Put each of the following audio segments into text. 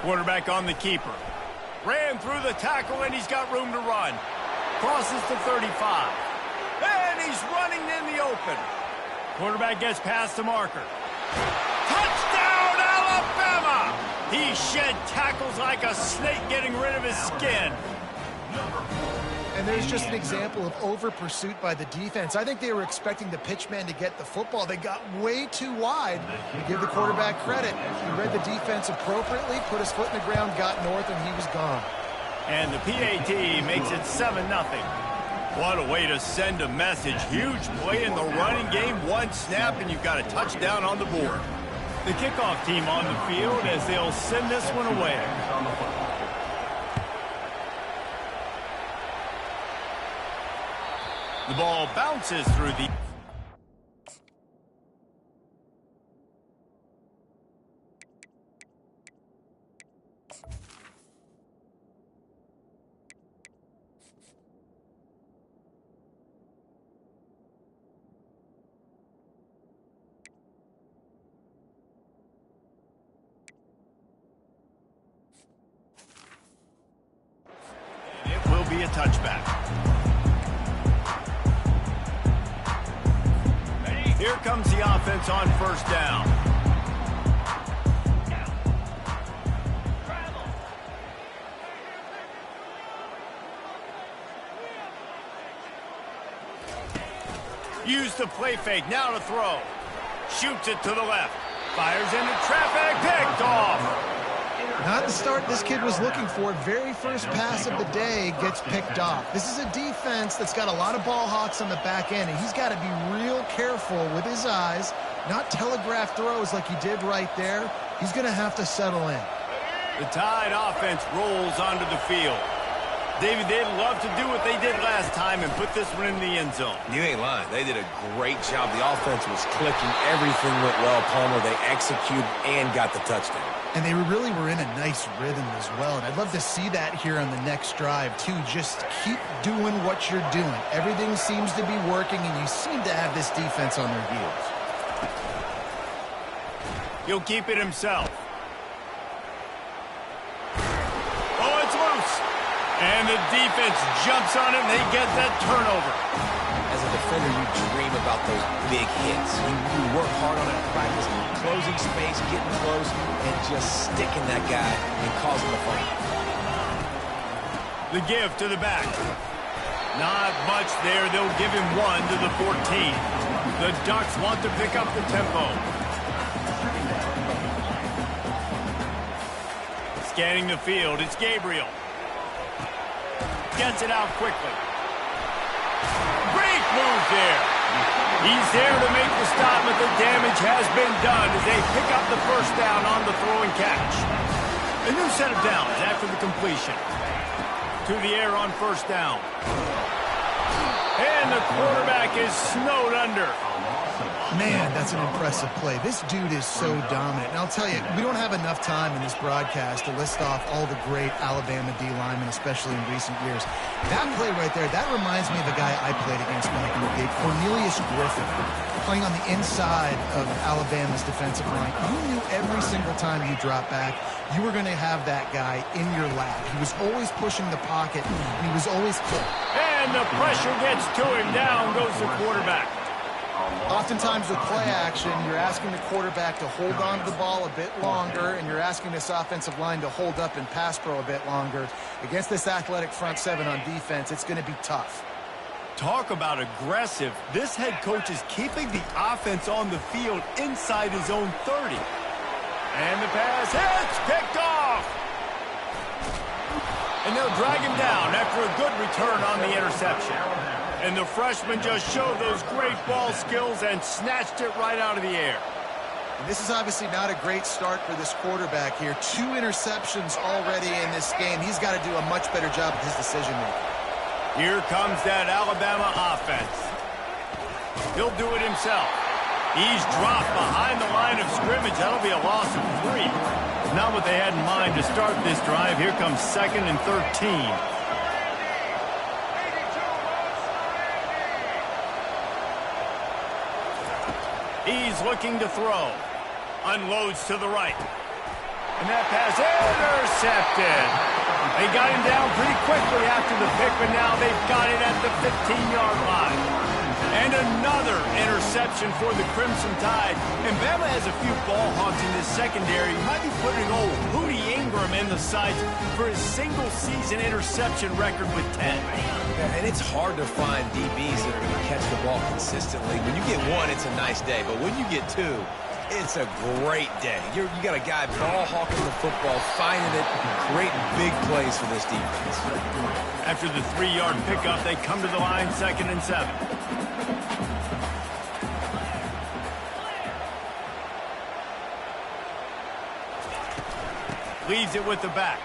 Quarterback on the keeper. Ran through the tackle, and he's got room to run. Crosses to 35. And he's running in the open. Quarterback gets past the marker. Touchdown, Alabama! He shed tackles like a snake getting rid of his skin. And there's just an example of over-pursuit by the defense. I think they were expecting the pitchman to get the football. They got way too wide. You give the quarterback credit. He read the defense appropriately, put his foot in the ground, got north, and he was gone. And the PAT makes it 7-0. What a way to send a message. Huge play in the running game. One snap, and you've got a touchdown on the board. The kickoff team on the field as they'll send this one away. The ball bounces through the... It will be a touchback. Here comes the offense on first down. Use the play fake, now to throw. Shoots it to the left. Fires into traffic, picked off. Not the start this kid was looking for. Very first pass of the day gets picked off. This is a defense that's got a lot of ball hawks on the back end, and he's got to be real careful with his eyes, not telegraph throws like he did right there. He's going to have to settle in. The Tide offense rolls onto the field. David, they'd love to do what they did last time and put this one in the end zone. You ain't lying. They did a great job. The offense was clicking. Everything went well, Palmer. They executed and got the touchdown. And they really were in a nice rhythm as well. And I'd love to see that here on the next drive, too. Just keep doing what you're doing. Everything seems to be working, and you seem to have this defense on their heels. He'll keep it himself. Oh, it's loose. And the defense jumps on it, and they get that turnover. As a defender, you dream about those big hits. You work hard on it in practice, closing space, getting close, and just sticking that guy and causing the fight. The give to the back. Not much there. They'll give him 1 to the 14. The Ducks want to pick up the tempo. Scanning the field, it's Gabriel. Gets it out quickly. Great move there. He's there to make the stop, but the damage has been done as they pick up the first down on the throw and catch. A new set of downs after the completion. To the air on first down. And the quarterback is snowed under. Man, that's an impressive play. This dude is so dominant. And I'll tell you, we don't have enough time in this broadcast to list off all the great Alabama D linemen, especially in recent years. That play right there, that reminds me of a guy I played against back in the day, Cornelius Griffin, playing on the inside of Alabama's defensive line. You knew every single time you dropped back, you were going to have that guy in your lap. He was always pushing the pocket, and he was always... And the pressure gets to him. Down goes the quarterback. Oftentimes with play action, you're asking the quarterback to hold on to the ball a bit longer, and you're asking this offensive line to hold up and pass pro a bit longer. Against this athletic front seven on defense, it's going to be tough. Talk about aggressive. This head coach is keeping the offense on the field inside his own 30. And the pass hits, picked off. And they'll drag him down after a good return on the interception. And the freshman just showed those great ball skills and snatched it right out of the air. And this is obviously not a great start for this quarterback here. 2 interceptions already in this game. He's got to do a much better job with his decision-making. Here comes that Alabama offense. He'll do it himself. He's dropped behind the line of scrimmage. That'll be a loss of 3. Not what they had in mind to start this drive. Here comes 2nd and 13. He's looking to throw. Unloads to the right. And that pass intercepted. They got him down pretty quickly after the pick, but now they've got it at the 15-yard line. And another interception for the Crimson Tide. And Bama has a few ball hawks in this secondary. You might be putting old Hootie Ingram in the sights for his single-season interception record with 10. Yeah, and it's hard to find DBs that are going to catch the ball consistently. When you get one, it's a nice day. But when you get two, it's a great day. You got a guy ball hawking the football, finding it, creating big plays for this defense. After the 3-yard pickup, they come to the line, 2nd and 7. Leaves it with the back.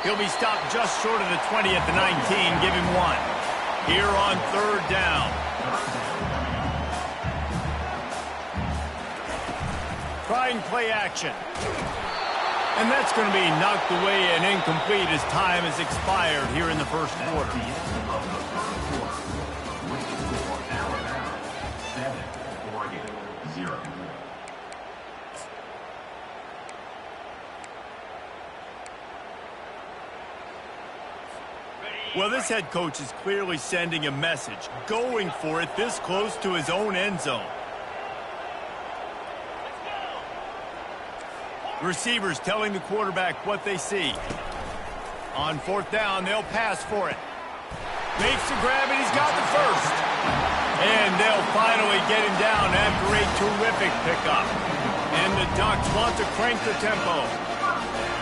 He'll be stopped just short of the 20 at the 19. Give him 1. Here on 3rd down. Trying play action. And that's going to be knocked away and incomplete as time has expired here in the first quarter. Well, this head coach is clearly sending a message, going for it this close to his own end zone. Receivers telling the quarterback what they see. On 4th down, they'll pass for it. Makes the grab, and he's got the first. And they'll finally get him down after a terrific pickup. And the Ducks want to crank the tempo.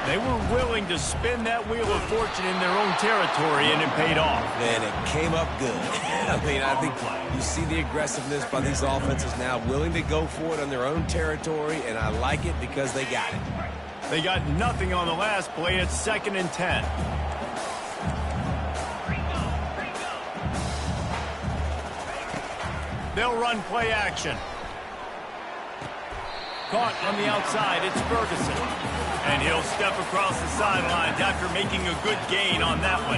They were willing to spin that wheel of fortune in their own territory, and it paid off. And it came up good. I mean, I think you see the aggressiveness by these offenses now, willing to go for it on their own territory, and I like it because they got it. They got nothing on the last play. It's 2nd and 10. They'll run play action. Caught on the outside. It's Ferguson. And he'll step across the sidelines after making a good gain on that one.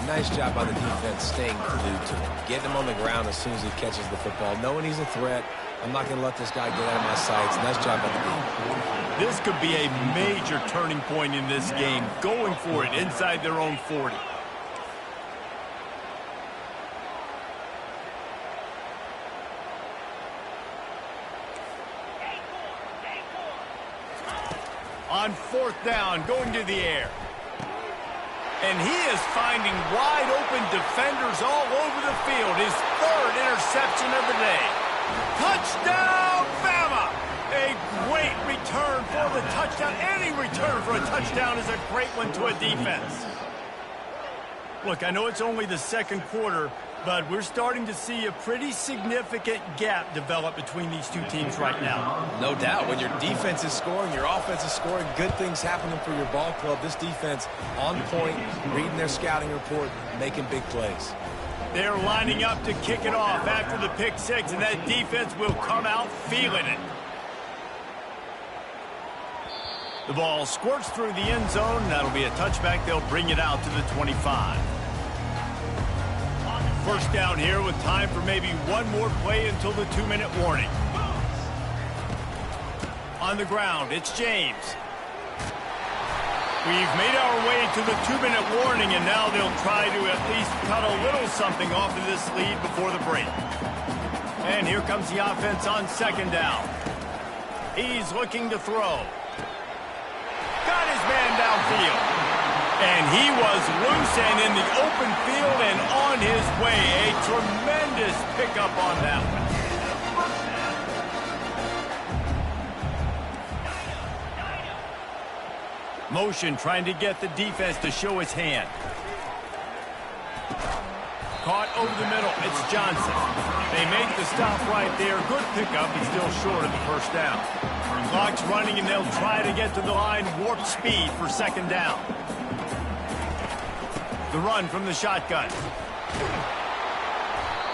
Nice job by the defense staying glued to him. Getting him on the ground as soon as he catches the football. Knowing he's a threat. I'm not going to let this guy get out of my sights. Nice job by the defense. This could be a major turning point in this game. Going for it inside their own 40. On 4th down, going to the air. And he is finding wide-open defenders all over the field. His 3rd interception of the day. Touchdown, Bama! A great return for the touchdown. Any return for a touchdown is a great one to a defense. Look, I know it's only the 2nd quarter, but we're starting to see a pretty significant gap develop between these two teams right now. No doubt. When your defense is scoring, your offense is scoring, good things happening for your ball club. This defense on point, reading their scouting report, making big plays. They're lining up to kick it off after the pick 6, and that defense will come out feeling it. The ball squirts through the end zone. That'll be a touchback. They'll bring it out to the 25. First down here with time for maybe one more play until the 2-minute warning. On the ground, it's James. We've made our way to the 2-minute warning, and now they'll try to at least cut a little something off of this lead before the break. And here comes the offense on 2nd down. He's looking to throw. Got his man downfield. And he was loose and in the open field and on his way. A tremendous pickup on that one. Motion trying to get the defense to show his hand. Caught over the middle. It's Johnson. They make the stop right there. Good pickup. He's still short of the first down. Clock's running, and they'll try to get to the line. Warp speed for 2nd down. The run from the shotgun.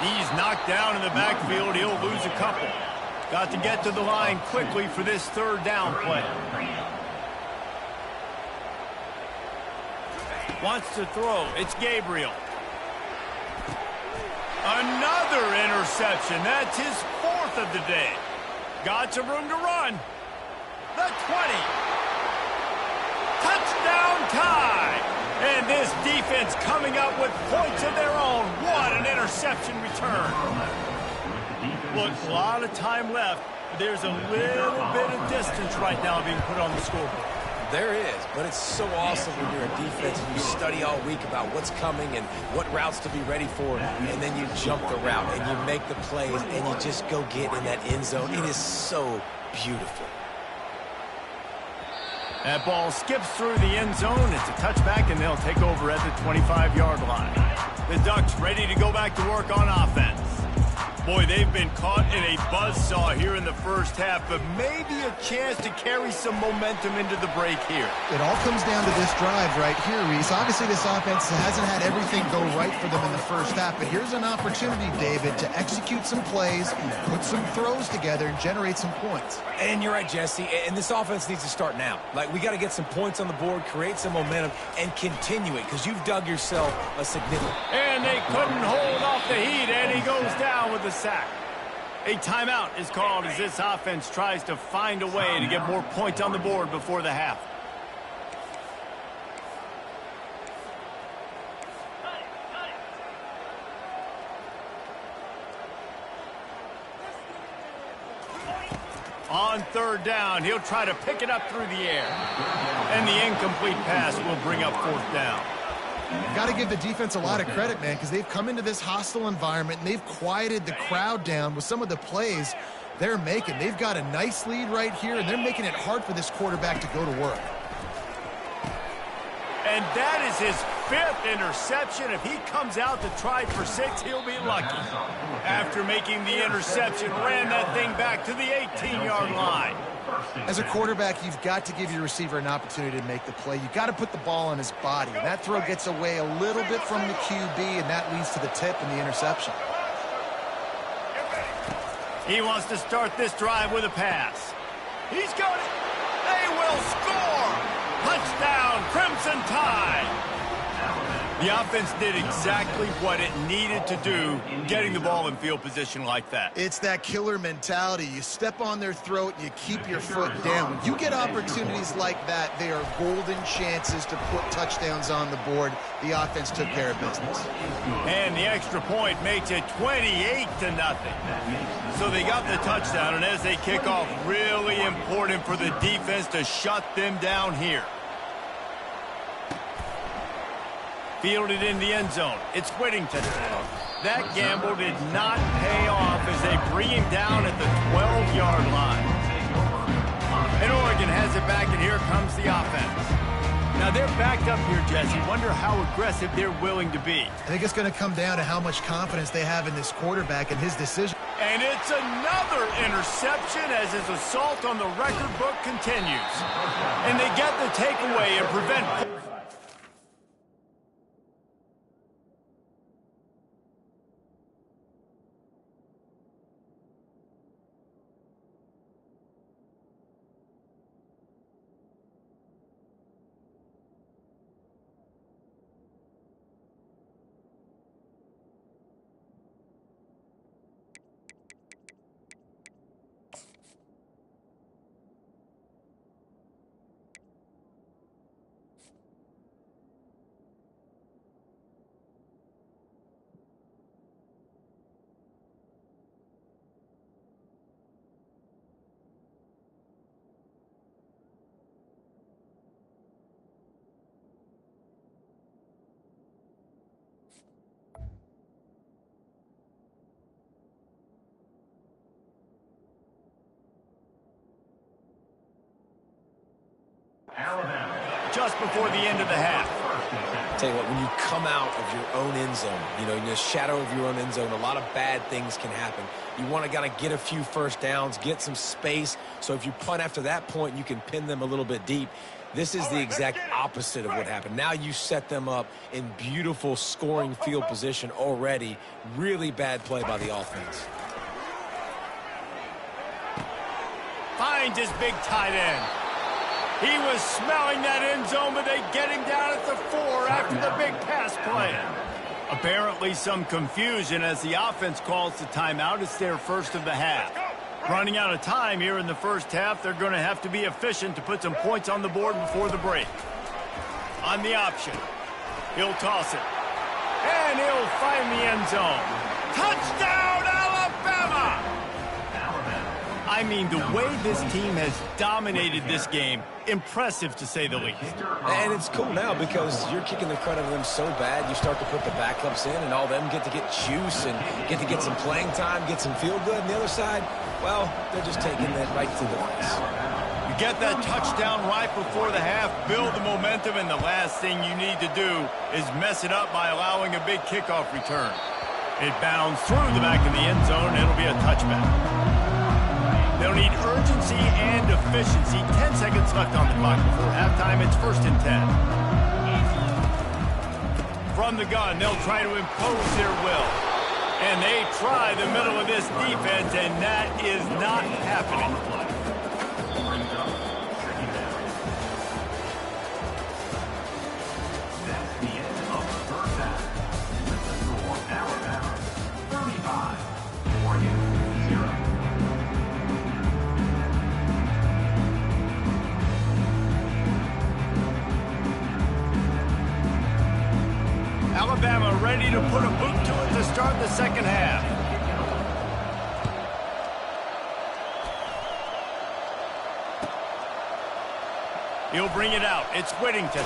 He's knocked down in the backfield. He'll lose a couple. Got to get to the line quickly for this 3rd down play. Wants to throw. It's Gabriel. Another interception. That's his 4th of the day. Got some room to run. the 20. Touchdown tie. And this defense coming up with points of their own. What an interception return. Look, a lot of time left. There's a little bit of distance right now being put on the scoreboard. There is, but it's so awesome when you're a defense and you study all week about what's coming and what routes to be ready for, and then you jump the route and you make the plays and you just go get in that end zone. It is so beautiful. That ball skips through the end zone. It's a touchback, and they'll take over at the 25-yard line. The Ducks ready to go back to work on offense. Boy, they've been caught in a buzzsaw here in the first half, but maybe a chance to carry some momentum into the break here. It all comes down to this drive right here, Reese. Obviously, this offense hasn't had everything go right for them in the first half, but here's an opportunity, David, to execute some plays, put some throws together, and generate some points. And you're right, Jesse, and this offense needs to start now. Like, we got to get some points on the board, create some momentum, and continue it, because you've dug yourself a significant... And they couldn't hold off the heat, and he goes down with the sack. A timeout is called as this offense tries to find a way to get more points on the board before the half. On third down, he'll try to pick it up through the air. And the incomplete pass will bring up fourth down. Got to give the defense a lot of credit, man, because they've come into this hostile environment and they've quieted the crowd down with some of the plays they're making. They've got a nice lead right here, and they're making it hard for this quarterback to go to work. And that is his 5th interception. If he comes out to try for 6, he'll be lucky. After making the interception, ran that thing back to the 18-yard line. As a quarterback, you've got to give your receiver an opportunity to make the play. You've got to put the ball on his body. And that throw gets away a little bit from the QB, and that leads to the tip and the interception. He wants to start this drive with a pass. He's got it. They will score. Touchdown, Crimson Tide. The offense did exactly what it needed to do, getting the ball in field position like that. It's that killer mentality. You step on their throat, you keep your foot down. When you get opportunities like that, they are golden chances to put touchdowns on the board. The offense took care of business. And the extra point makes it 28-0. So they got the touchdown, and as they kick off, really important for the defense to shut them down here. Fielded in the end zone. It's Whittington. That gamble did not pay off as they bring him down at the 12-yard line. And Oregon has it back, and here comes the offense. Now they're backed up here, Jesse. Wonder how aggressive they're willing to be. I think it's going to come down to how much confidence they have in this quarterback and his decision. And it's another interception as his assault on the record book continues. And they get the takeaway and prevent... Just before the end of the half. Tell you what, when you come out of your own end zone, you know, in the shadow of your own end zone, a lot of bad things can happen. You want to kind of get a few first downs, get some space, so if you punt after that point, you can pin them a little bit deep. This is the exact opposite of what happened. Now you set them up in beautiful scoring field position already. Really bad play by the offense. Finds his big tight end. He was smelling that end zone, but they get him down at the 4 after the big pass play. Apparently some confusion as the offense calls the timeout. It's their first of the half. Running out of time here in the first half, they're going to have to be efficient to put some points on the board before the break. On the option, he'll toss it. And he'll find the end zone. Touchdown, Alabama! I mean, the way this team has dominated this game, impressive to say the least. And it's cool now because you're kicking the crud out of them so bad, you start to put the backups in, and all them get to get juice and get to get some playing time, get some feel good. And the other side, well, they're just taking that right through the face. You get that touchdown right before the half, build the momentum, and the last thing you need to do is mess it up by allowing a big kickoff return. It bounds through the back of the end zone, and it'll be a touchback. They'll need urgency and efficiency. 10 seconds left on the clock before halftime. It's 1st and 10. From the gun, they'll try to impose their will. And they try the middle of this defense, and that is not happening. That's the end of the first half. The score, Alabama 35, Oregon 0. Alabama ready to put a boot to it to start the second half. He'll bring it out. It's Whittington.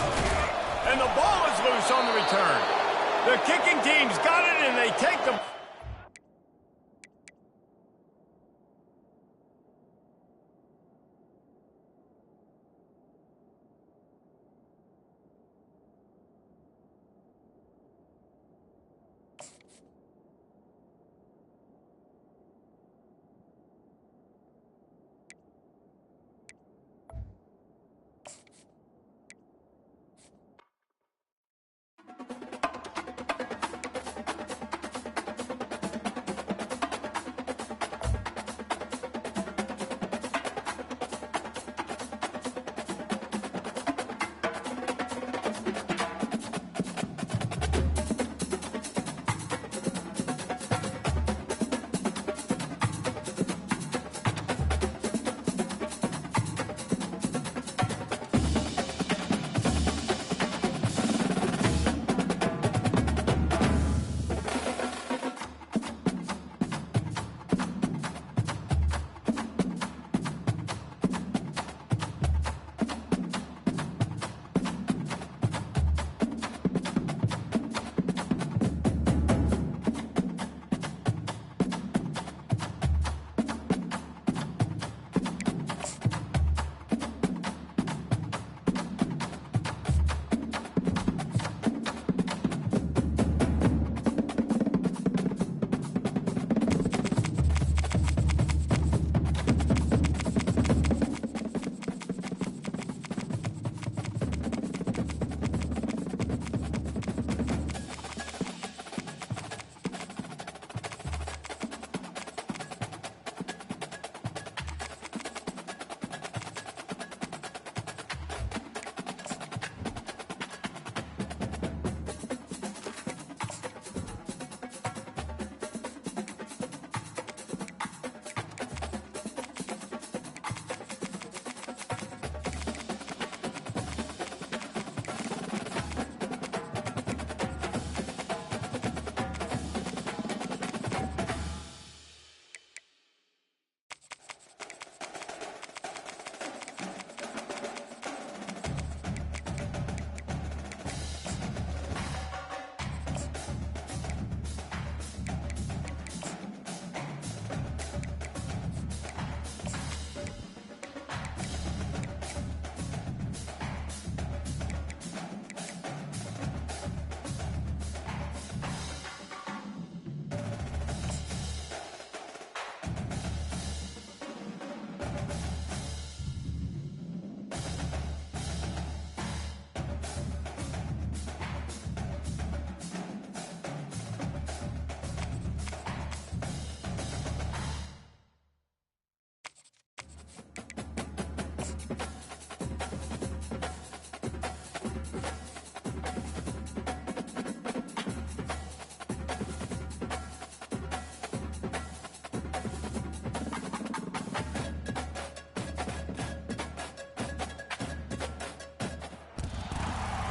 And the ball is loose on the return. The kicking team's got it, and they take the...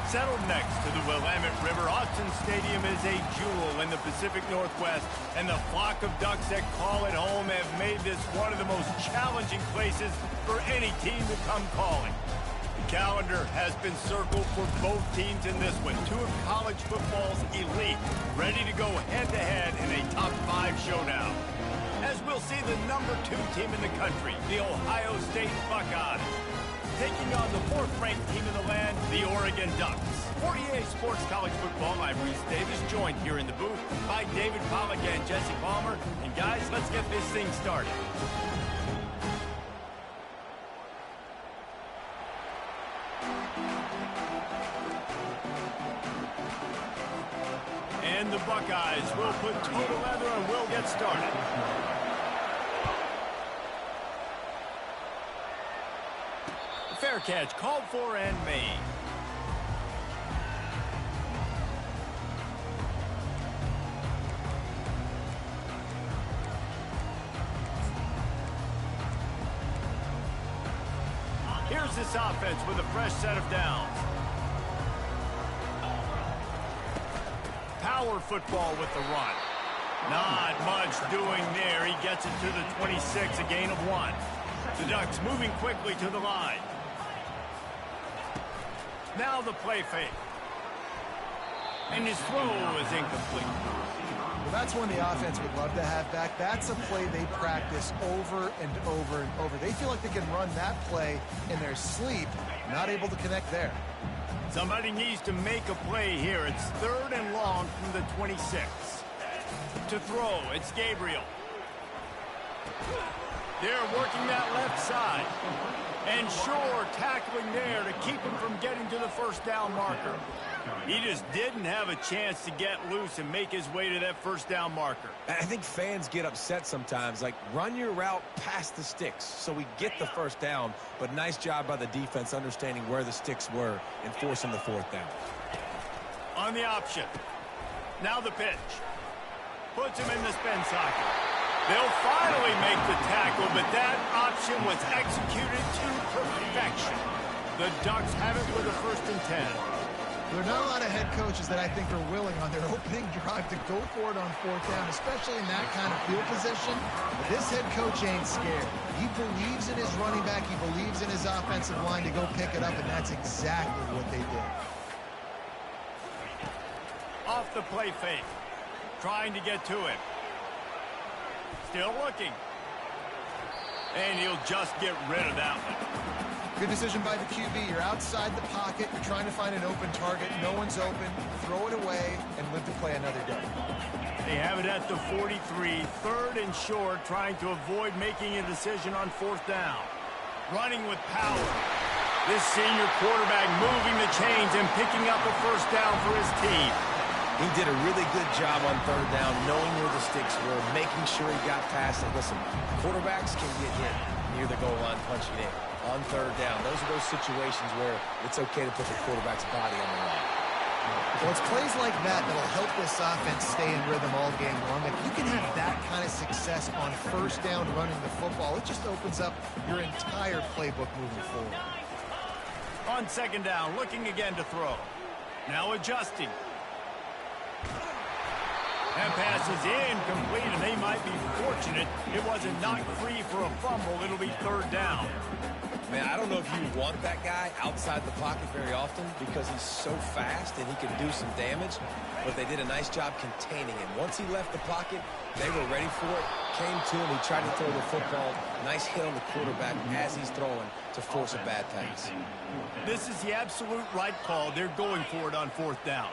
Settled next to the Willamette River, Austin Stadium is a jewel in the Pacific Northwest, and the flock of Ducks that call it home have made this one of the most challenging places for any team to come calling. The calendar has been circled for both teams in this one. Two of college football's elite, ready to go head-to-head in a top 5 showdown. As we'll see the number 2 team in the country, the Ohio State Buckeyes, taking on the 4th-ranked team in the land, the Oregon Ducks. 48 Sports College Football, I'm Reese Davis, joined here in the booth by David Pollack and Jesse Palmer. And guys, let's get this thing started. And the Buckeyes will put total leather and will get started. Fair catch called for and made. Here's this offense with a fresh set of downs. Power football with the run. Not much doing there. He gets it to the 26, a gain of 1. The Ducks moving quickly to the line. Now the play fake. And his throw is incomplete. Well, that's one the offense would love to have back. That's a play they practice over and over and over. They feel like they can run that play in their sleep, not able to connect there. Somebody needs to make a play here. It's 3rd and long from the 26. To throw, it's Gabriel. They're working that left side. And Shore tackling there to keep him from getting to the first down marker. He just didn't have a chance to get loose and make his way to that first down marker. I think fans get upset sometimes, like run your route past the sticks so we get the first down, but nice job by the defense understanding where the sticks were and forcing the 4th down. On the option. Now the pitch. Puts him in the spin socket. They'll finally make the tackle, but that option was executed to perfection. The Ducks have it with a 1st and 10. There are not a lot of head coaches that I think are willing on their opening drive to go for it on 4th down, especially in that kind of field position. But this head coach ain't scared. He believes in his running back. He believes in his offensive line to go pick it up, and that's exactly what they did. Off the play fake. Trying to get to him. Still looking. And he'll just get rid of that one. Good decision by the QB. You're outside the pocket. You're trying to find an open target. No one's open. Throw it away and live to play another day. They have it at the 43. 3rd and short, trying to avoid making a decision on 4th down. Running with power. This senior quarterback moving the chains and picking up a first down for his team. He did a really good job on 3rd down, knowing where the sticks were, making sure he got past it. Listen, quarterbacks can get hit near the goal line punching in. On 3rd down, those are those situations where it's okay to put the quarterback's body on the line. Well, it's plays like that that'll help this offense stay in rhythm all game long. If you can have that kind of success on 1st down running the football, it just opens up your entire playbook moving forward. On 2nd down, looking again to throw. Now adjusting. That pass is incomplete, and they might be fortunate it wasn't knocked free for a fumble. It'll be 3rd down. Man, I don't know if you want that guy outside the pocket very often because he's so fast and he can do some damage, but they did a nice job containing him. Once he left the pocket, they were ready for it, came to him, he tried to throw the football. Nice hit on the quarterback as he's throwing to force a bad pass. This is the absolute right call. They're going for it on 4th down.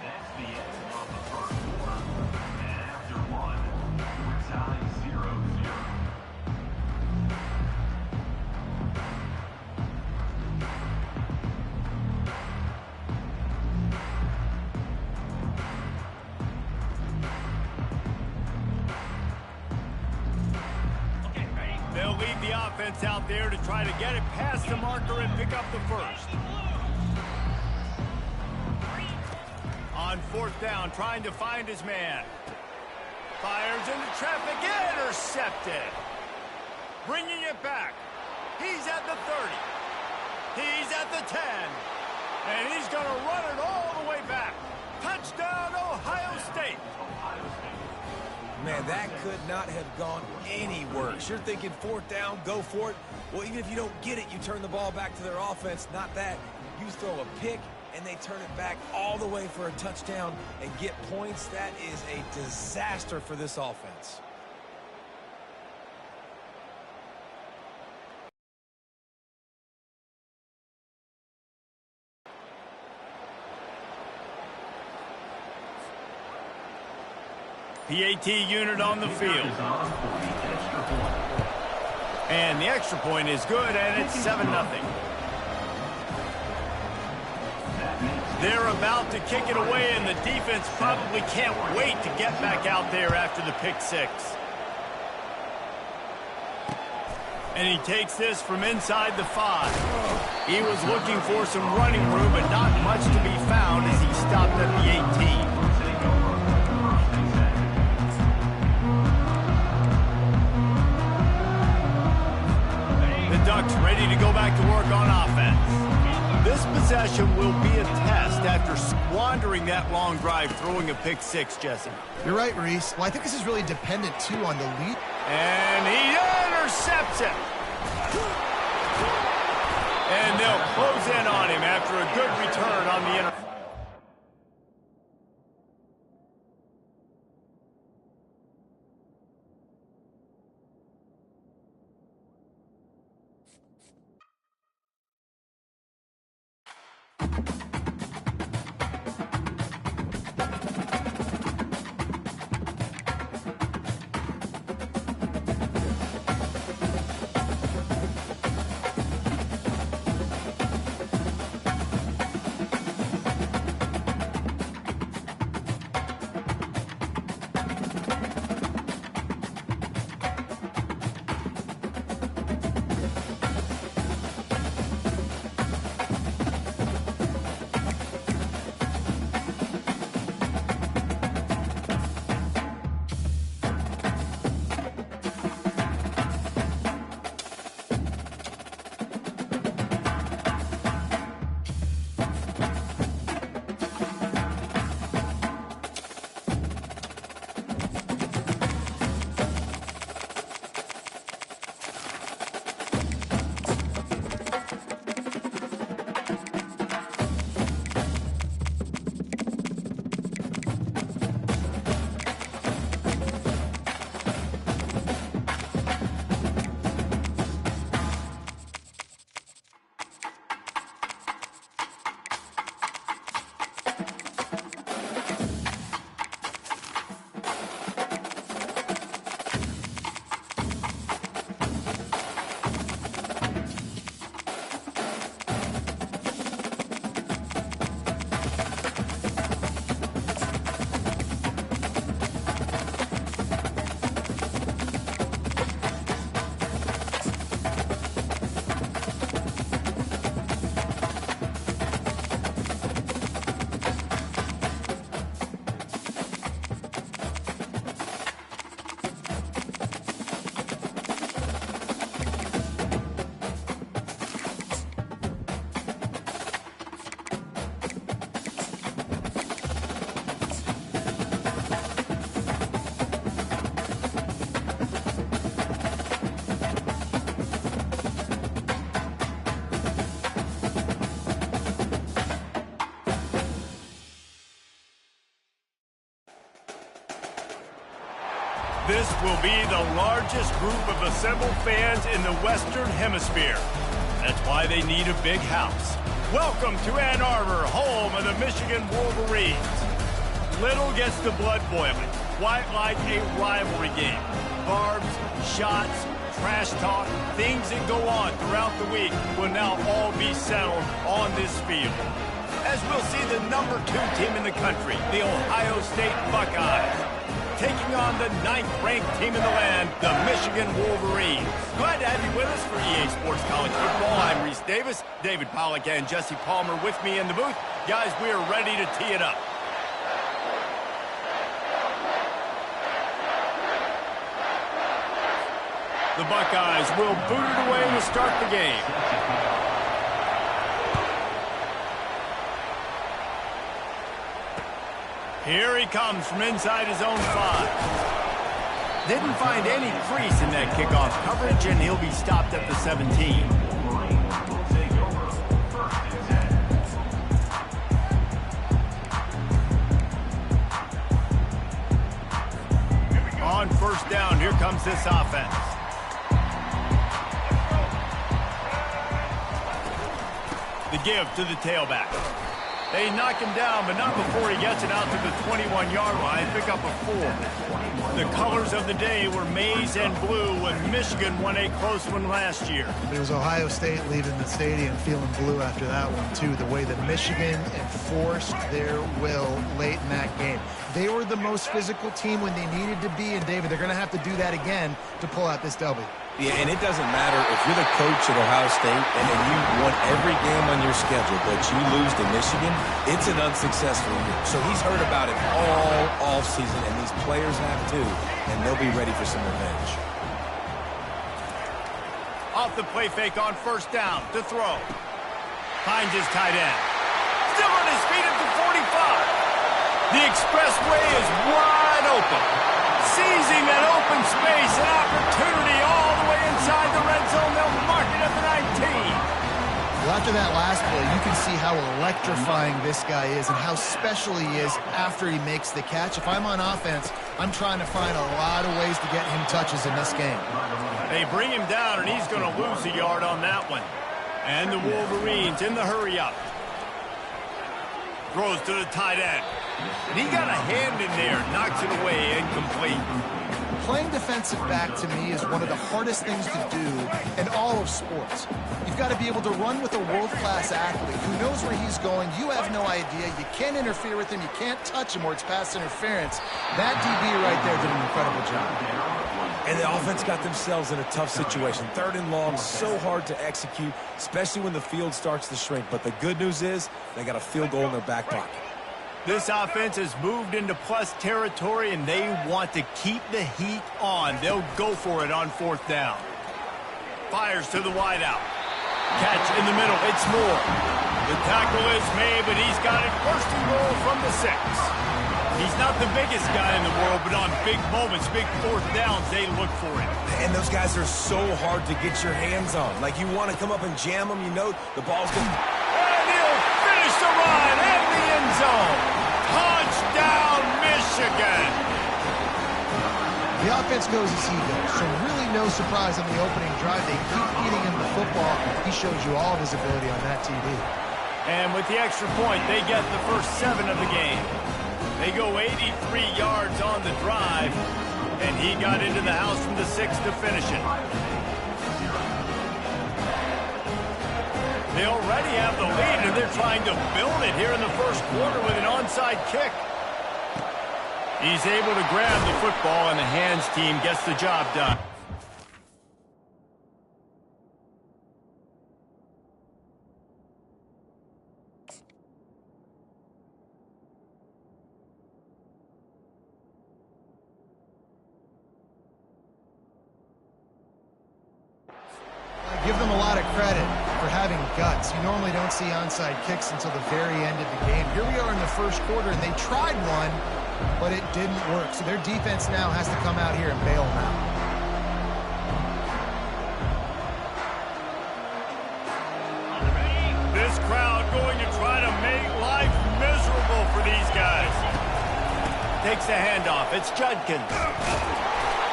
That's the end of the first quarter. And after one, we're tied 0-0. They'll lead the offense out there to try to get it past the marker and pick up the first. On 4th down, trying to find his man. Fires into traffic, intercepted. Bringing it back. He's at the 30. He's at the 10. And he's going to run it all the way back. Touchdown, Ohio State. Man, that could not have gone any worse. You're thinking fourth down, go for it. Well, even if you don't get it, you turn the ball back to their offense. Not that. You throw a pick, and they turn it back all the way for a touchdown and get points. That is a disaster for this offense. PAT unit on the field. And the extra point is good, and it's 7-0. They're about to kick it away, and the defense probably can't wait to get back out there after the pick six. And he takes this from inside the 5. He was looking for some running room, but not much to be found as he stopped at the 18. Ducks ready to go back to work on offense. This possession will be a test after squandering that long drive throwing a pick six, Jesse. You're right, Reese. Well, I think this is really dependent, too, on the lead. And he intercepts it. And they'll close in on him after a good return on the interception. This will be the largest group of assembled fans in the Western Hemisphere. That's why they need a big house. Welcome to Ann Arbor, home of the Michigan Wolverines. Little gets the blood boiling. Quite like a rivalry game. Barbs, shots, trash talk, things that go on throughout the week will now all be settled on this field. As we'll see the number 2 team in the country, the Ohio State Buckeyes, taking on the 9th-ranked team in the land, the Michigan Wolverines. Glad to have you with us for EA Sports College Football. I'm Reese Davis, David Pollack, and Jesse Palmer with me in the booth. Guys, we are ready to tee it up. The Buckeyes will boot it away to start the game. Here he comes from inside his own 5. Didn't find any crease in that kickoff coverage, and he'll be stopped at the 17. On first down, here comes this offense. The give to the tailback. They knock him down, but not before he gets it out to the 21-yard line. Pick up a 4. The colors of the day were maize and blue when Michigan won a close one last year. It was Ohio State leaving the stadium feeling blue after that one, too. The way that Michigan enforced their will late in that game. They were the most physical team when they needed to be, and David, they're going to have to do that again to pull out this W. Yeah, and it doesn't matter if you're the coach at Ohio State and you won every game on your schedule, but you lose to Michigan, it's an unsuccessful year. So he's heard about it all offseason, and these players have too, and they'll be ready for some revenge. Off the play fake on first down to throw. Finds his tight end. Still on his feet at the 45. The expressway is wide open. Seizing an open space, an opportunity all the way inside the red zone. They'll mark it at the 19. Well, after that last play, you can see how electrifying this guy is and how special he is after he makes the catch. If I'm on offense, I'm trying to find a lot of ways to get him touches in this game. They bring him down, and he's going to lose a yard on that one. And the Wolverines in the hurry-up. Throws to the tight end. And he got a hand in there, knocks it away, incomplete. Playing defensive back, to me, is one of the hardest things to do in all of sports. You've got to be able to run with a world-class athlete who knows where he's going. You have no idea. You can't interfere with him. You can't touch him, or it's pass interference. That DB right there did an incredible job. And the offense got themselves in a tough situation. 3rd and long, so hard to execute, especially when the field starts to shrink. But the good news is they got a field goal in their back pocket. This offense has moved into plus territory, and they want to keep the heat on. They'll go for it on 4th down. Fires to the wideout. Catch in the middle. It's Moore. The tackle is made, but he's got it 1st and goal from the 6. He's not the biggest guy in the world, but on big moments, big 4th downs, they look for him. And those guys are so hard to get your hands on. Like, you want to come up and jam them, you know the ball's going to... And he'll finish the run in the end zone. Touchdown, Michigan. The offense goes as he goes, so really no surprise on the opening drive. They keep feeding him the football. He shows you all of his ability on that TD. And with the extra point, they get the first 7 of the game. They go 83 yards on the drive, and he got into the house from the 6 to finish it. They already have the lead, and they're trying to build it here in the first quarter with an onside kick. He's able to grab the football, and the hands team gets the job done. Give them a lot of credit for having guts. You normally don't see onside kicks until the very end of the game. Here we are in the first quarter, and they tried one, but it didn't work. So their defense now has to come out here and bail them out. This crowd going to try to make life miserable for these guys. Takes the handoff. It's Judkins.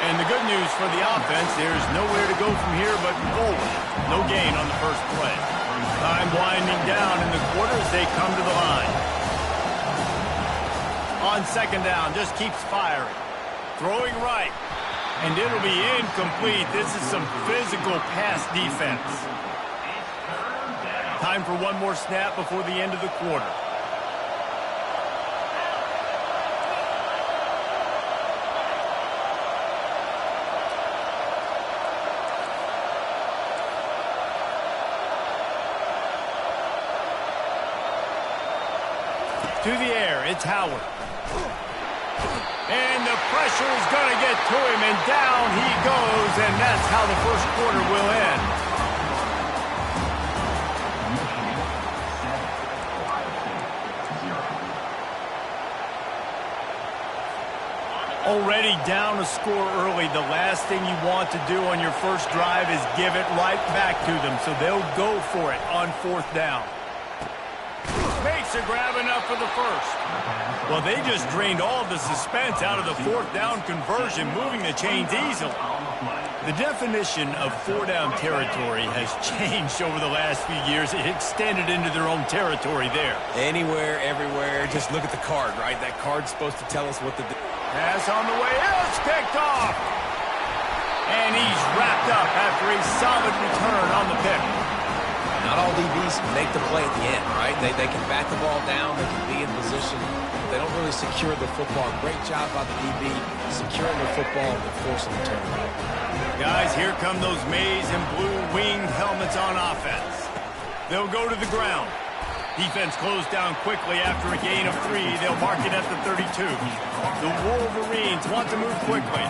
And the good news for the offense, there's nowhere to go from here but forward. No gain on the first play. Time winding down in the quarter as they come to the line. On 2nd down, just keeps firing. Throwing right. And it'll be incomplete. This is some physical pass defense. Time for one more snap before the end of the quarter. To the air, it's Howard. And the pressure is going to get to him, and down he goes, and that's how the first quarter will end. Already down a score early, the last thing you want to do on your first drive is give it right back to them, so they'll go for it on fourth down. Makes a grab enough for the first. Well, they just drained all the suspense out of the fourth down conversion, moving the chains easily. The definition of four-down territory has changed over the last few years. It extended into their own territory there. Anywhere, everywhere, just look at the card, right? That card's supposed to tell us what to do. Pass on the way, it's picked off. And he's wrapped up after a solid return on the pick. Not all DBs make the play at the end, right? They can bat the ball down, they can be in position. They don't really secure the football. Great job by the DB securing the football and forcing the turnover. Guys, here come those maize and blue winged helmets on offense. They'll go to the ground. Defense closed down quickly after a gain of 3. They'll mark it at the 32. The Wolverines want to move quickly.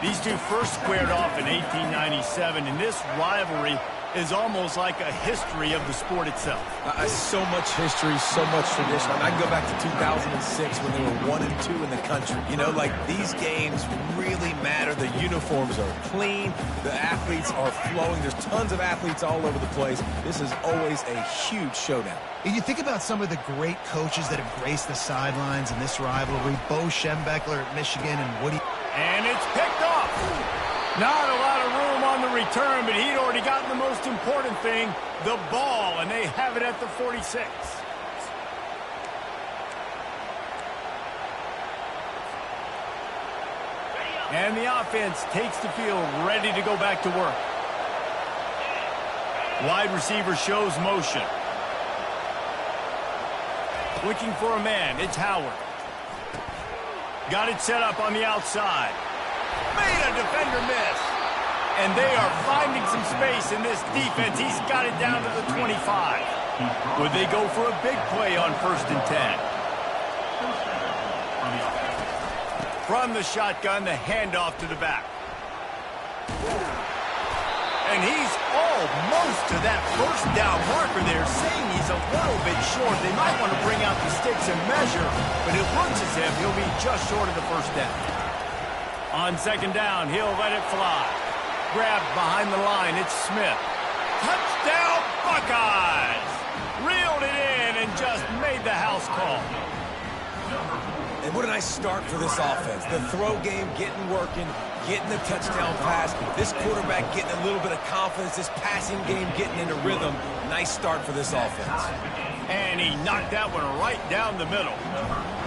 These two first squared off in 1897, and this rivalry is almost like a history of the sport itself. So much history, so much tradition. I can go back to 2006 when they were 1-2 in the country. You know, like, these games really matter. The uniforms are clean. The athletes are flowing. There's tons of athletes all over the place. This is always a huge showdown. You think about some of the great coaches that have graced the sidelines in this rivalry. Bo Schembechler at Michigan and Woody. And it's picked off. Not a lot of room on the return, but he'd already gotten the most important thing, the ball, and they have it at the 46. And the offense takes the field, ready to go back to work. Wide receiver shows motion. Looking for a man, it's Howard. Got it set up on the outside. Made a defender miss. And they are finding some space in this defense. He's got it down to the 25. Would they go for a big play on 1st and 10? From the shotgun, the handoff to the back. And he's almost to that first down marker there, saying he's a little bit short. They might want to bring out the sticks and measure, but it looks as if he'll be just short of the first down. On 2nd down, he'll let it fly. Grabbed behind the line, it's Smith. Touchdown, Buckeyes! Reeled it in and just made the house call. And what a nice start for this offense. The throw game getting working, getting the touchdown pass. This quarterback getting a little bit of confidence. This passing game getting into rhythm. Nice start for this offense. And he knocked that one right down the middle.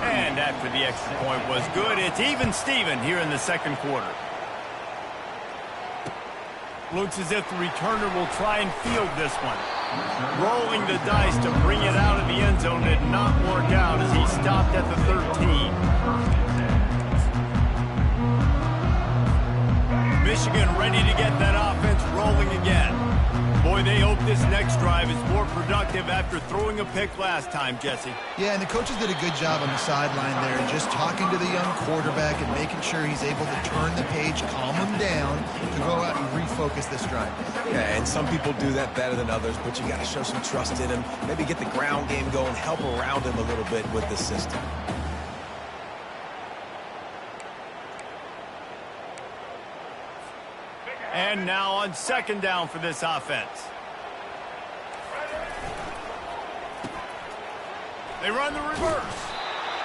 And after the extra point was good, it's even Steven here in the 2nd quarter. Looks as if the returner will try and field this one. Rolling the dice to bring it out of the end zone did not work out as he stopped at the 13. Michigan ready to get that offense rolling again. Boy, they hope this next drive is more productive after throwing a pick last time, Jesse. Yeah, and the coaches did a good job on the sideline there, just talking to the young quarterback and making sure he's able to turn the page, calm him down, to go out and refocus this drive. Yeah, and some people do that better than others, but you got to show some trust in him. Maybe get the ground game going, help around him a little bit with the system. And now on 2nd down for this offense. They run the reverse.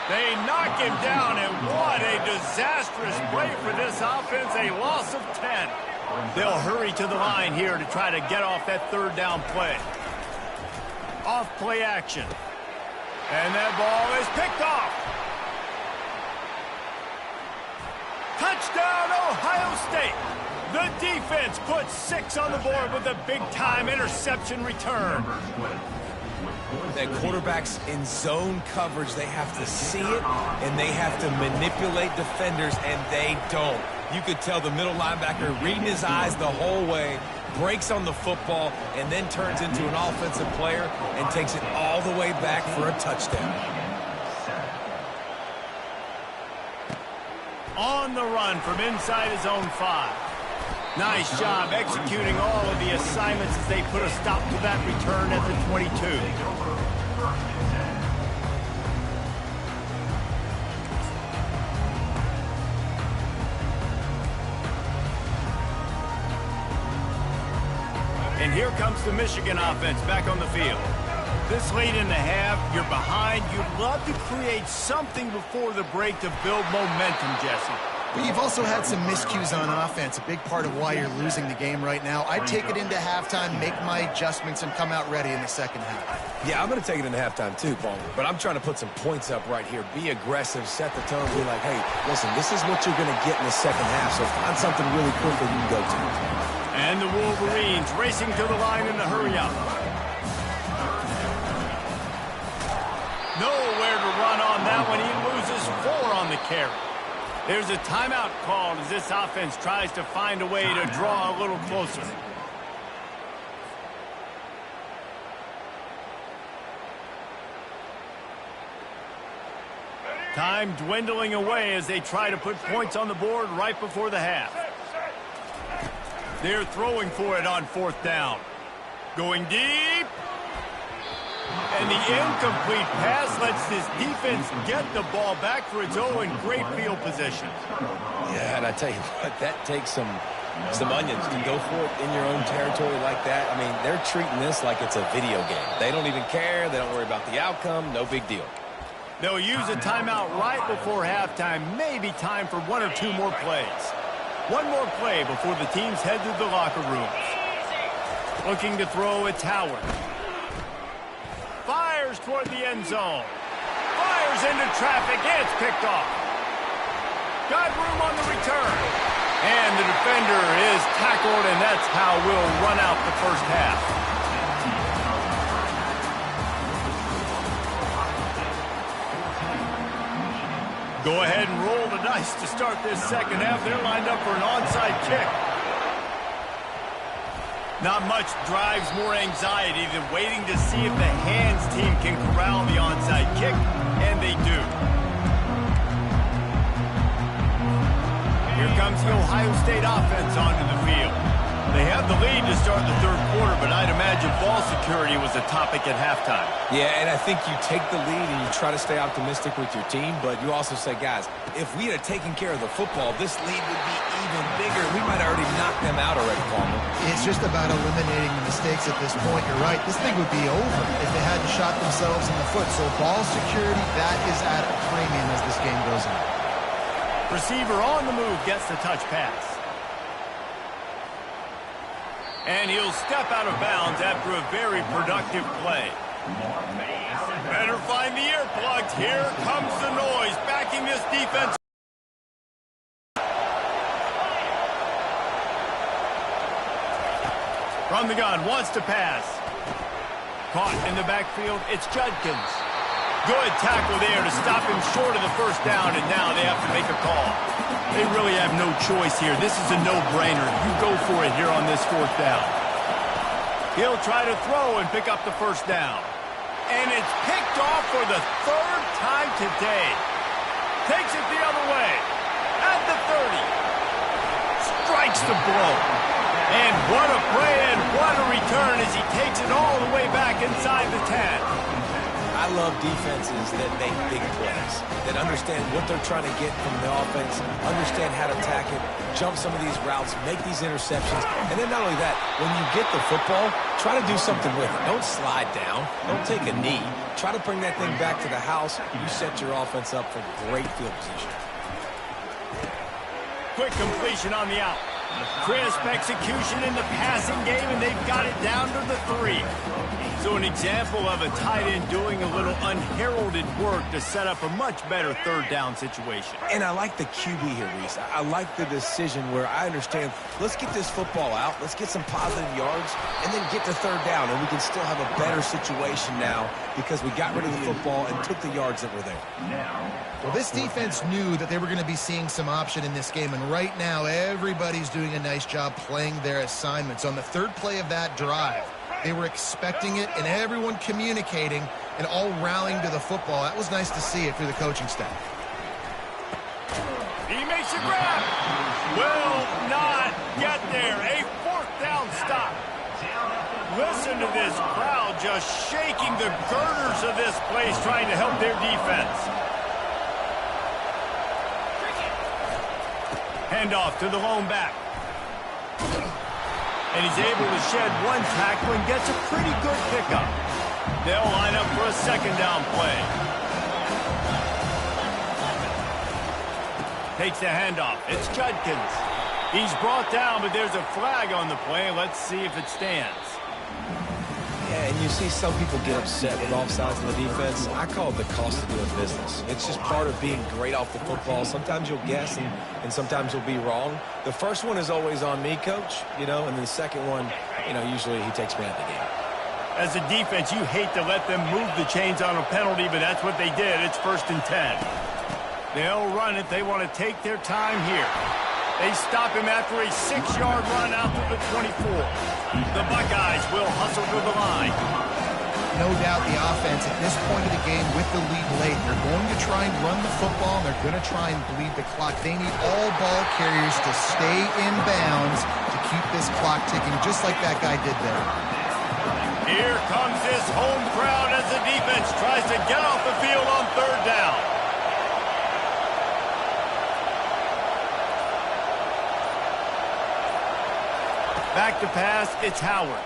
They knock him down, and what a disastrous play for this offense. A loss of 10. They'll hurry to the line here to try to get off that 3rd down play. Off play action. And that ball is picked off. Touchdown, Ohio State. The defense puts 6 on the board with a big-time interception return. That quarterbacks in zone coverage, they have to see it, and they have to manipulate defenders, and they don't. You could tell the middle linebacker reading his eyes the whole way, breaks on the football, and then turns into an offensive player and takes it all the way back for a touchdown. On the run from inside his own 5. Nice job executing all of the assignments as they put a stop to that return at the 22. And here comes the Michigan offense back on the field. This late in the half, you're behind. You'd love to create something before the break to build momentum, Jesse. But you've also had some miscues on offense, a big part of why you're losing the game right now. I'd take it into halftime, make my adjustments, and come out ready in the second half. Yeah, I'm going to take it into halftime too, Paul. But I'm trying to put some points up right here. Be aggressive, set the tone, be like, hey, listen, this is what you're going to get in the second half, so find something really quick that you can go to. And the Wolverines racing to the line in the hurry-up. Nowhere to run on that one. He loses 4 on the carry. There's a timeout called as this offense tries to find a way to draw a little closer. Time dwindling away as they try to put points on the board right before the half. They're throwing for it on 4th down. Going deep. And the incomplete pass lets this defense get the ball back for its own great field position. Yeah, and I tell you what, that takes some onions to go for it in your own territory like that. I mean, they're treating this like it's a video game. They don't even care. They don't worry about the outcome. No big deal. They'll use a timeout right before halftime. Maybe time for 1 or 2 more plays. One more play before the teams head to the locker rooms. Looking to throw, it's Howard. Fires toward the end zone. Fires into traffic. It's picked off. Got room on the return. And the defender is tackled, and that's how we'll run out the first half. Go ahead and roll the dice to start this second half. They're lined up for an onside kick. Not much drives more anxiety than waiting to see if the hands team can corral the onside kick, and they do. Here comes the Ohio State offense onto the field. They have the lead to start the 3rd quarter, but I'd imagine ball security was a topic at halftime. Yeah, and I think you take the lead and you try to stay optimistic with your team, but you also say, guys, if we had taken care of the football, this lead would be even bigger. We might have already knocked them out already, Palmer. It's just about eliminating the mistakes at this point. You're right. This thing would be over if they hadn't shot themselves in the foot. So ball security, that is at a premium as this game goes on. Receiver on the move gets the touch pass. And he'll step out of bounds after a very productive play. Better find the earplugs. Here comes the noise, backing this defense. From the gun, wants to pass. Caught in the backfield, it's Judkins. Good tackle there to stop him short of the first down, and now they have to make a call. They really have no choice here. This is a no-brainer. You go for it here on this 4th down. He'll try to throw and pick up the first down. And it's picked off for the 3rd time today. Takes it the other way. At the 30. Strikes the blow. And what a play and what a return as he takes it all the way back inside the 10. I love defenses that make big plays, that understand what they're trying to get from the offense, understand how to attack it, jump some of these routes, make these interceptions, and then not only that, when you get the football, try to do something with it. Don't slide down. Don't take a knee. Try to bring that thing back to the house. You set your offense up for great field position. Quick completion on the out. Crisp execution in the passing game, and they've got it down to the 3. So an example of a tight end doing a little unheralded work to set up a much better 3rd down situation. And I like the QB here, Reese. I like the decision where I understand, let's get this football out, let's get some positive yards, and then get to 3rd down, and we can still have a better situation now because we got rid of the football and took the yards that were there. Well, this defense knew that they were going to be seeing some option in this game, and right now everybody's doing a nice job playing their assignments. On the 3rd play of that drive, they were expecting it, and everyone communicating and all rallying to the football. That was nice to see it through the coaching staff. He makes a grab. Will not get there. A fourth down stop. Listen to this crowd just shaking the girders of this place trying to help their defense. Handoff to the lone back. And he's able to shed one tackle and gets a pretty good pickup. They'll line up for a second down play. Takes the handoff. It's Judkins. He's brought down, but there's a flag on the play. Let's see if it stands. Yeah, and you see some people get upset with offsides in the defense. I call it the cost of doing business. It's just part of being great off the football. Sometimes you'll guess, and sometimes you'll be wrong. The first one is always on me, Coach, and then the second one, usually he takes me out of the game. As a defense, you hate to let them move the chains on a penalty, but that's what they did. It's 1st and 10. They'll run it. They want to take their time here. They stop him after a 6-yard run out to the 24. The Buckeyes will hustle to the line. No doubt the offense at this point of the game with the lead late, they're going to try and run the football, and they're going to try and bleed the clock. They need all ball carriers to stay in bounds to keep this clock ticking, just like that guy did there. Here comes this home crowd as the defense tries to get off the field on 3rd down. Back to pass, it's Howard.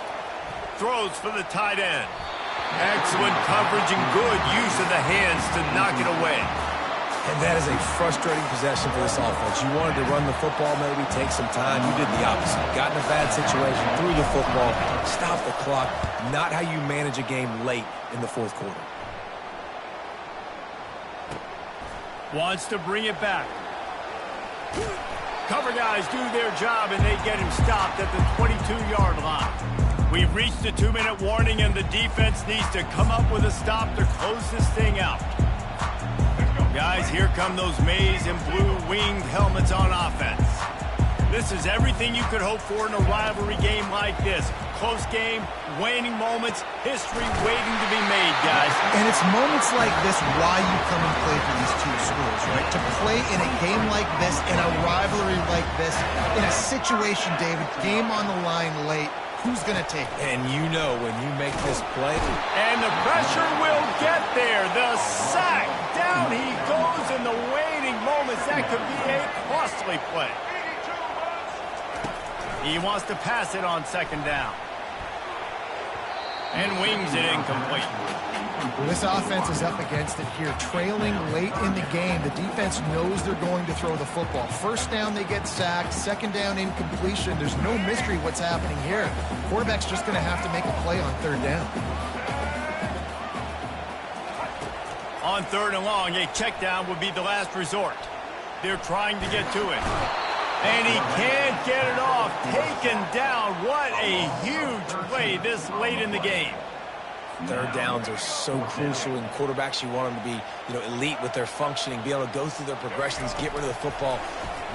Throws for the tight end. Excellent coverage and good use of the hands to knock it away. And that is a frustrating possession for this offense. You wanted to run the football, maybe take some time. You did the opposite. Got in a bad situation, threw the football, stopped the clock. Not how you manage a game late in the 4th quarter. Wants to bring it back. Cover guys do their job, and they get him stopped at the 22-yard line. We've reached the 2-minute warning, and the defense needs to come up with a stop to close this thing out. Guys, here come those maize and blue winged helmets on offense. This is everything you could hope for in a rivalry game like this. Close game, waning moments, history waiting to be made, guys. And it's moments like this why you come and play for these two schools, right? To play in a game like this, in a rivalry like this, in a situation, David, game on the line late, who's going to take it? And when you make this play. And the pressure will get there. The sack. Down he goes in the waning moments. That could be a costly play. He wants to pass it on 2nd down. And wings it incomplete. This offense is up against it here, trailing late in the game. The defense knows they're going to throw the football. 1st down, they get sacked. 2nd down, incompletion. There's no mystery what's happening here. Quarterback's just going to have to make a play on 3rd down. On 3rd and long, a check down would be the last resort. They're trying to get to it. And he can't get it off. Taken down. What a huge play this late in the game. 3rd downs are so crucial, and quarterbacks, you want them to be, elite with their functioning, be able to go through their progressions, get rid of the football,